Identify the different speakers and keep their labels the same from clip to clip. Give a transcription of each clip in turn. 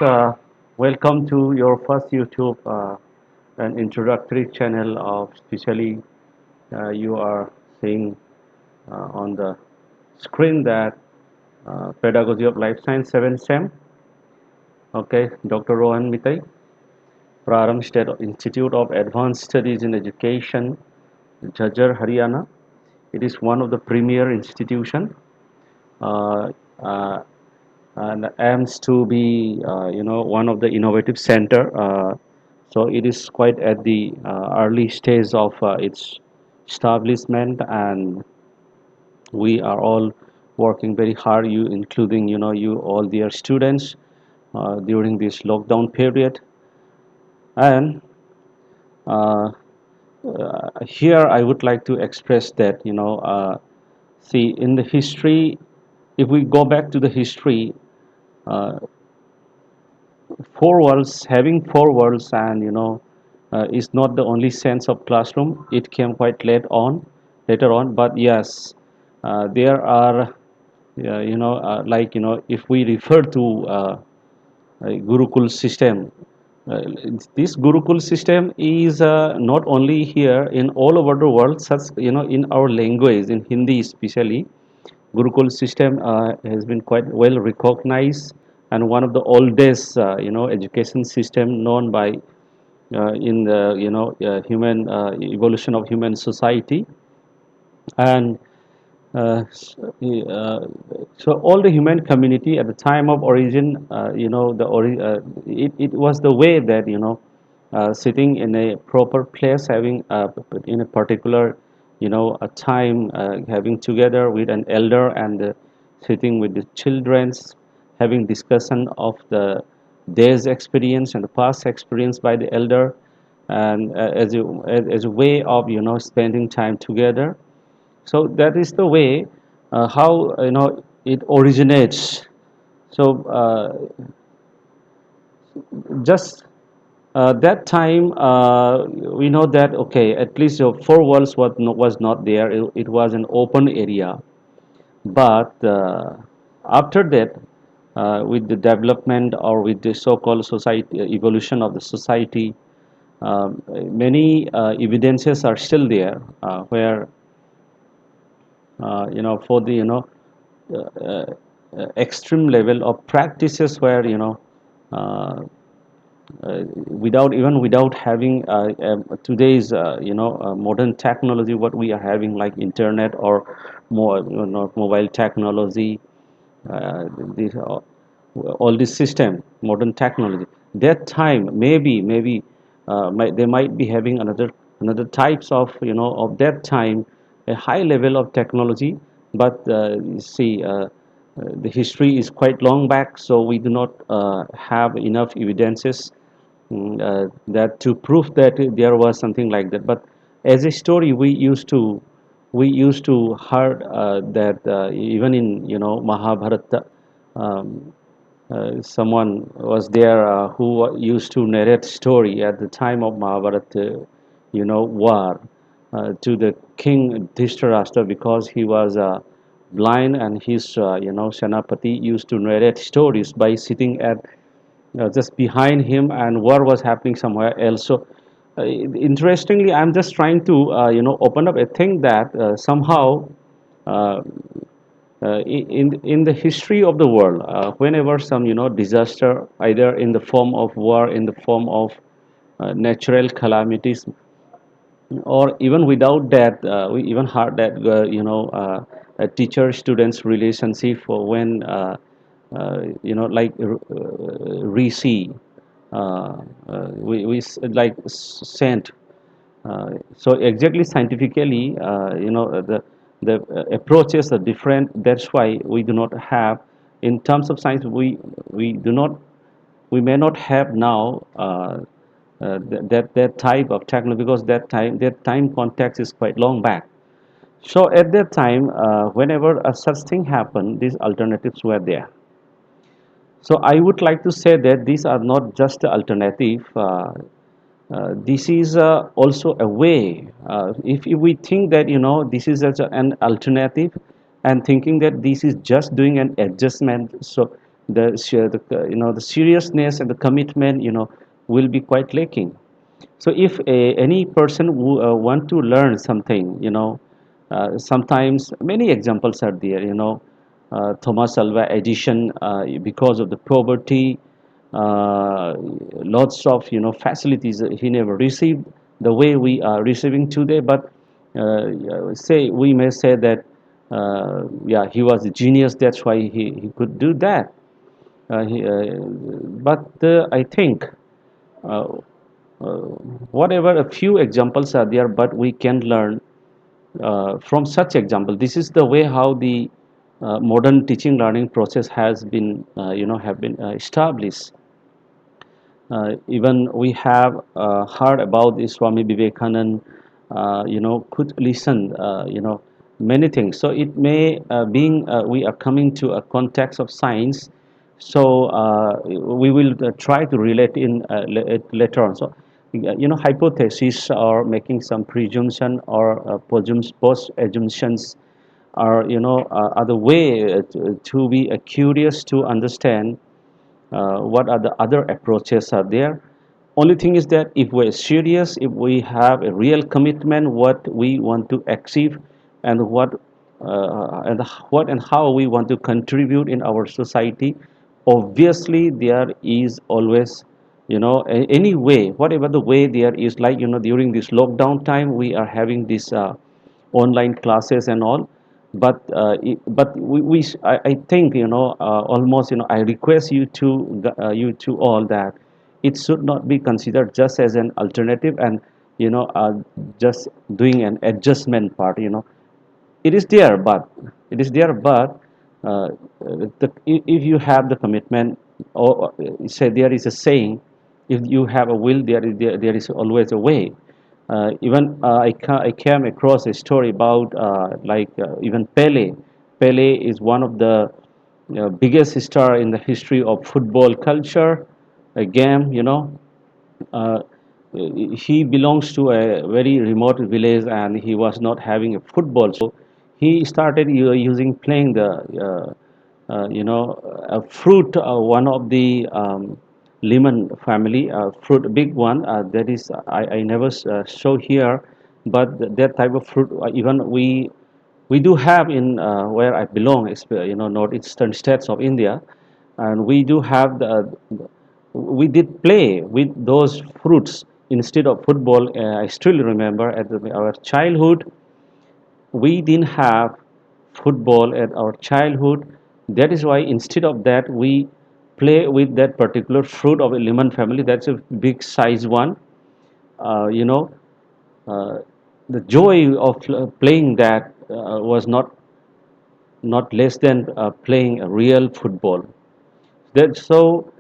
Speaker 1: Uh, Welcome to your first YouTube and introductory channel of especially you are seeing on the screen that Pedagogy of Life Science 7 STEM. Okay, Dr. Rohan Mitai, Praram State Institute of Advanced Studies in Education, Jhajjar, Haryana. It is one of the premier institution uh, uh, and aims to be one of the innovative center, so it is quite at the early stage of its establishment, and we are all working very hard, you including you all their students during this lockdown period. And uh, here I would like to express that see, in the history, if we go back to the history, uh, four walls, having four walls, and is not the only sense of classroom. It came quite later on, but yes, there are if we refer to a Gurukul system. uh, this Gurukul system is not only here, in all over the world, such in our language, in Hindi especially. Gurukul system has been quite well recognized, and one of the oldest education system known by in the human evolution of human society. And uh, s- uh, so all the human community at the time of origin, it was the way that sitting in a proper place, having in a particular a time, having together with an elder, and sitting with the childrens, having discussion of the day's experience and the past experience by the elder, and as a way of spending time together. So that is the way how it originates. So just that time, we know that, okay, at least four walls was not there. It was an open area. But after that, with the development, or with the so-called society evolution of the society, many evidences are still there, where for the uh, uh, extreme level of practices, where uh, without having today's modern technology, what we are having, like internet, or more mobile technology, uh, this, all this system, modern technology. That time, maybe they might be having another types of of that time, a high level of technology. But you see, the history is quite long back, so we do not have enough evidences that to prove that there was something like that. But as a story, we used to heard that even in Mahabharata, um, someone was there who used to narrate story at the time of Mahabharata, war, to the king Dhritarashtra, because he was blind, and his Senapati used to narrate stories by sitting at just behind him, and war was happening somewhere else. So interestingly, I'm just trying to open up a thing that somehow, uh, in the history of the world, whenever some disaster, either in the form of war, in the form of natural calamities, or even without that, we even heard that a teacher students relationship, for when like Rishi, like sent. So exactly, scientifically, the approaches are different. That's why we do not have, in terms of science, we do not, we may not have now that type of technology, because that time context is quite long back. So at that time, whenever a such thing happened, these alternatives were there. So I would like to say that these are not just the alternative. This is also a way. If we think that this is as an alternative, and thinking that this is just doing an adjustment, so the seriousness and the commitment, will be quite lacking. So if any person who want to learn something, sometimes many examples are there. Thomas Alva Edison, because of the poverty, lots of facilities he never received the way we are receiving today. But say we may say that yeah, he was a genius. That's why he could do that. But I think uh, uh, whatever a few examples are there, but we can learn from such example. This is the way how the modern teaching learning process has been have been established. Even we have heard about the Swami Vivekanand, could listen, many things. So it may, being we are coming to a context of science, so we will try to relate in later on. So, hypothesis or making some presumption or post assumptions are, are the way to be curious to understand what are the other approaches are there. Only thing is that if we're serious, if we have a real commitment what we want to achieve, and what and how we want to contribute in our society, obviously there is always, any way, whatever the way there is, like, during this lockdown time we are having this online classes and all. But I think, almost, I request you to all that it should not be considered just as an alternative, and just doing an adjustment part. It is there, but uh, if you have the commitment, or say, there is a saying, if you have a will, there is always a way. Even I came across a story about, like, even Pele is one of the biggest star in the history of football culture, a game, uh, he belongs to a very remote village, and he was not having a football, so he started using playing the a fruit, one of the lemon family fruit, big one, that is, I never show here, but that type of fruit, even we do have in where I belong, northeastern states of India, and we do have we did play with those fruits instead of football. I still remember at our childhood, we didn't have football at our childhood. That is why instead of that, we play with that particular fruit of a lemon family. That's a big size one. Uh, you know, uh, the joy of playing that was not less than playing a real football. That so.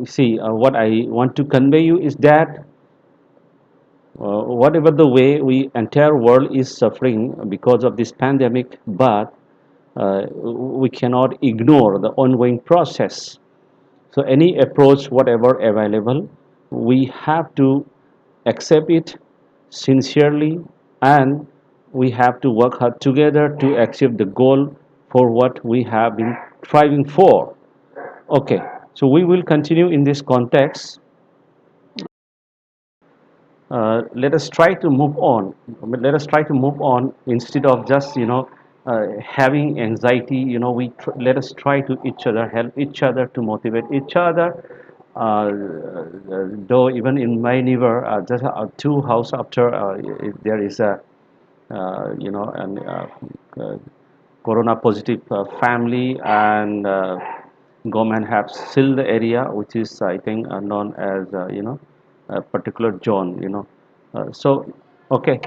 Speaker 1: See, what I want to convey you is that whatever the way we entire world is suffering because of this pandemic, but we cannot ignore the ongoing process. So any approach, whatever available, we have to accept it sincerely, and we have to work hard together to achieve the goal for what we have been striving for. Okay, so we will continue in this context. Let us try to move on. Let us try to move on instead of just, having anxiety. Let us try to each other, help each other, to motivate each other. Though even in my neighbor, just two house after, there is a, an corona positive family, and government have sealed the area, which is, I think, known as, a particular zone. So, okay,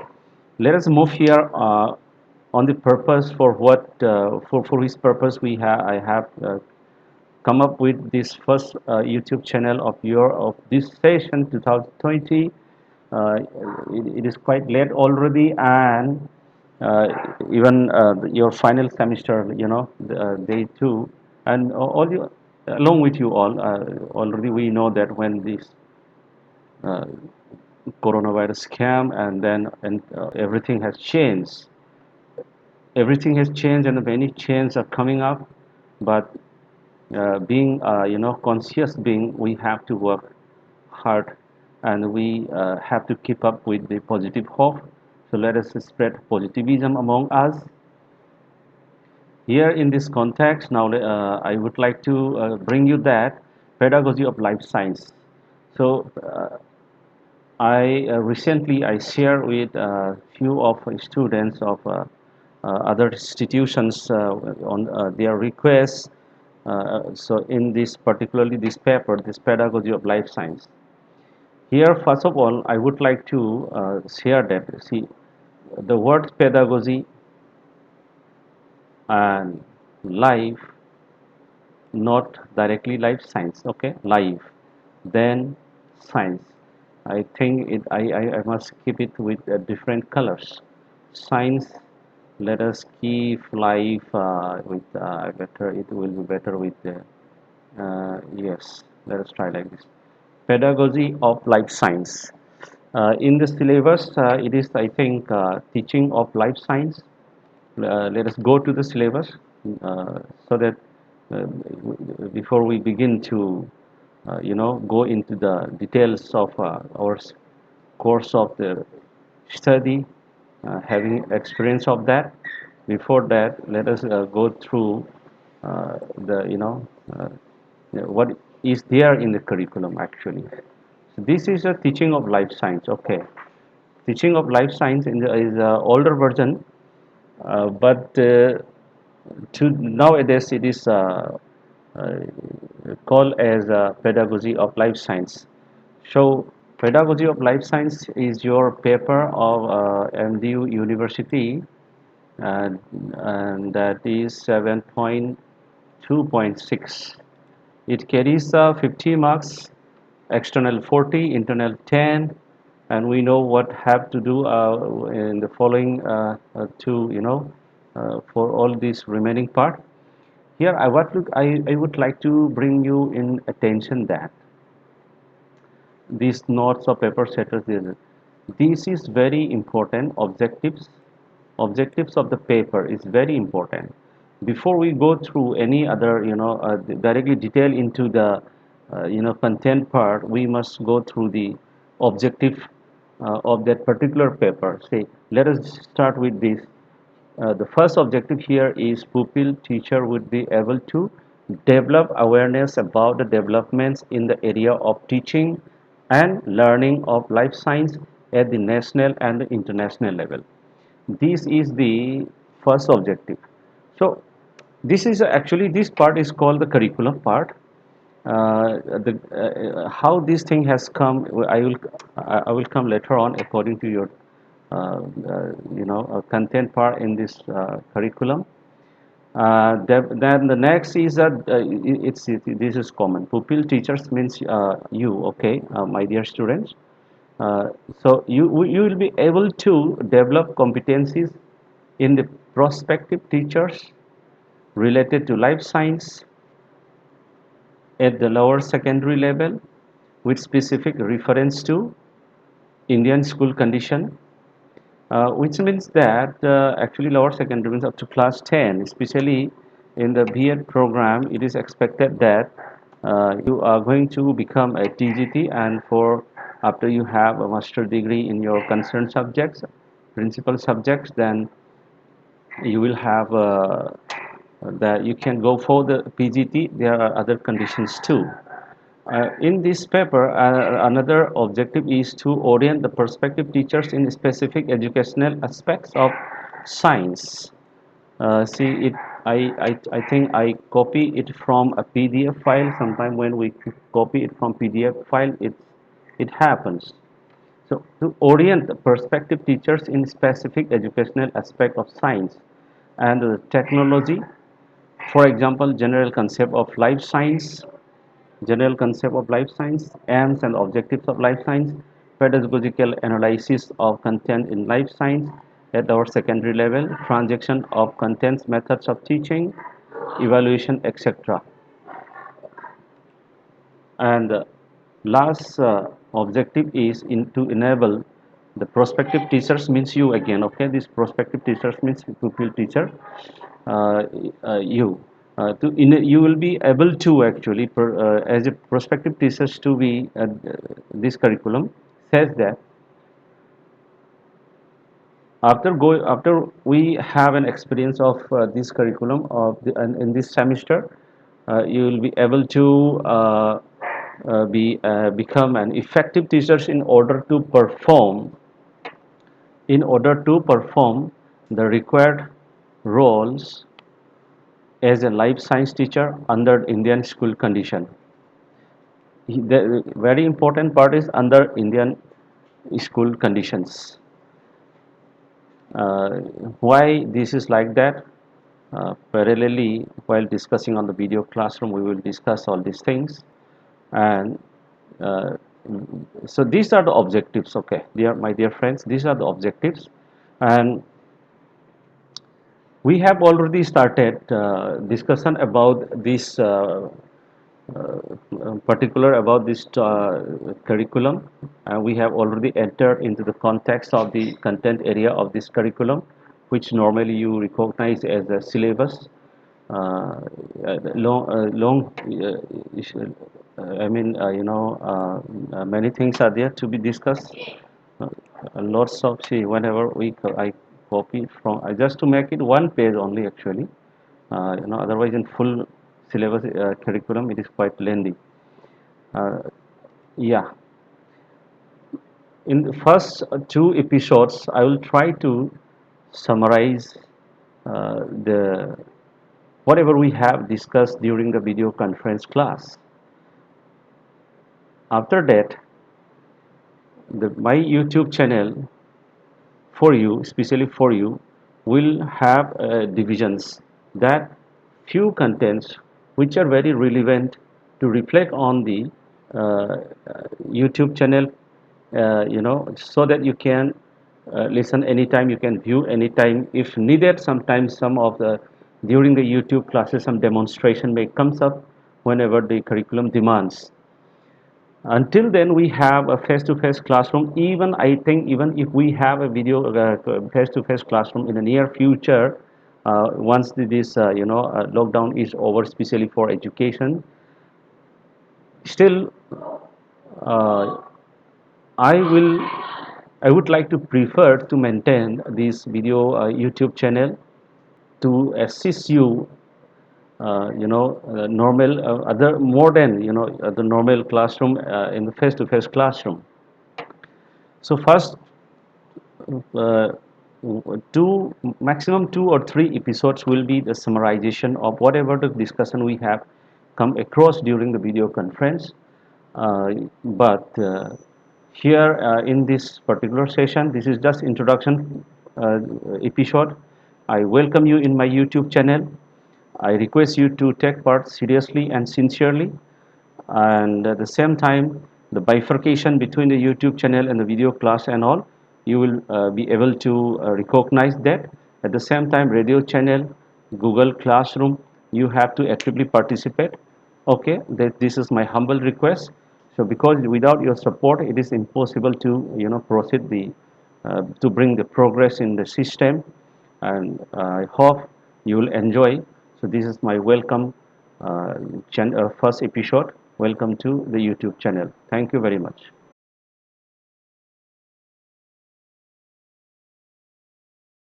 Speaker 1: let us move here on the purpose for what, for which purpose I have come up with this first YouTube channel of this session 2020. Uh, it is quite late already, and uh, even your final semester, day two, and all you, along with you all, already we know that when this uh, coronavirus came, and then everything has changed, and many changes are coming up, but being conscious being, we have to work hard, and we have to keep up with the positive hope. So let us spread positivism among us. Here in this context, now I would like to bring you that pedagogy of life science. So recently I share with a few of students of other institutions on their requests. So in this, particularly this paper, this pedagogy of life science. Here, first of all, I would like to share that, see, the word pedagogy and life, not directly life science, okay, life, then science. I think I must keep it with different colors. Science, let us keep life with better, it will be better with yes, let us try like this. Pedagogy of life science. In the syllabus, it is, I think, teaching of life science. Let us go to the syllabus so that uh, before we begin to go into the details of our course of the study, having experience of that, before that let us go through the what is there in the curriculum actually. So this is a teaching of life science, okay. Teaching of life science is a older version, but to nowadays it is uh, called as pedagogy of life science. So pedagogy of life science is your paper of MDU University, and that is 7.2.6. It carries 50 marks, external 40, internal 10, and we know what have to do in the following two, for all this remaining part. Here, I would like to bring you in attention that these notes of paper setters, this is very important. Objectives of the paper is very important. Before we go through any other, directly detail into the content part, we must go through the objective of that particular paper. Say, let us start with this. The first objective here is pupil teacher would be able to develop awareness about the developments in the area of teaching and learning of life science at the national and the international level. This is the first objective. So this is actually, this part is called the curriculum part. How this thing has come, I will come later on according to your content part in this curriculum. Then the next is that this is common. Pupil teachers means you, okay, my dear students. Uh, so you will be able to develop competencies in the prospective teachers related to life science at the lower secondary level with specific reference to Indian school condition, which means that actually lower secondary means up to class 10, especially in the B.Ed program. It is expected that you are going to become a TGT, and for after you have a master degree in your concerned subjects, principal subjects, then you will have that you can go for the PGT. There are other conditions too. In this paper, another objective is to orient the prospective teachers in specific educational aspects of science. See it. I think I copy it from a PDF file. Sometime when we copy it from PDF file, it happens. So to orient the prospective teachers in specific educational aspect of science and technology, for example, general concept of life science, aims and objectives of life science, pedagogical analysis of content in life science at our secondary level, transaction of contents, methods of teaching, evaluation, etc. And last objective is to enable the prospective teachers, means you again, okay, this prospective teachers means pupil teacher, you. You will be able to actually, as a prospective teachers, to be this curriculum says that after we have an experience of this curriculum in this semester, you will be able to become an effective teachers in order to perform the required roles as a life science teacher under Indian school condition. The very important part is under Indian school conditions. Uh, why this is like that? Parallelly, while discussing on the video classroom, we will discuss all these things. And uh, so these are the objectives. Okay, my dear friends, these are the objectives. And we have already started discussion about this particular about this curriculum, and we have already entered into the context of the content area of this curriculum, which normally you recognize as a syllabus. Long I mean, many things are there to be discussed. uh, Lots of, see, whenever I copy from, just to make it one page only actually. Otherwise in full syllabus curriculum it is quite lengthy. uh, yeah, in the first two episodes I will try to summarize the whatever we have discussed during the video conference class. After that, my YouTube channel for you, especially for you, will have divisions, that few contents which are very relevant to reflect on the uh, YouTube channel, so that you can listen anytime, you can view anytime if needed. Sometimes some of the during the YouTube classes some demonstration may comes up whenever the curriculum demands. Until then we have a face-to-face classroom. Even I think, even if we have a video face-to-face classroom in the near future, once this lockdown is over, especially for education, still uh, I I would like to prefer to maintain this video YouTube channel to assist you, normal other more than the normal classroom in the face-to-face classroom. So first, uh, two maximum 2 or 3 episodes will be the summarization of whatever the discussion we have come across during the video conference. But here in this particular session, this is just introduction uh, episode. I welcome you in my YouTube channel. I request you to take part seriously and sincerely, and at the same time the bifurcation between the YouTube channel and the video class and all, you will be able to recognize that. At the same time, radio channel, Google Classroom, you have to actively participate. Okay, this is my humble request. So because without your support it is impossible to proceed the to bring the progress in the system. And I hope you will enjoy. So this is my welcome first episode. Welcome to the YouTube channel. Thank you very much.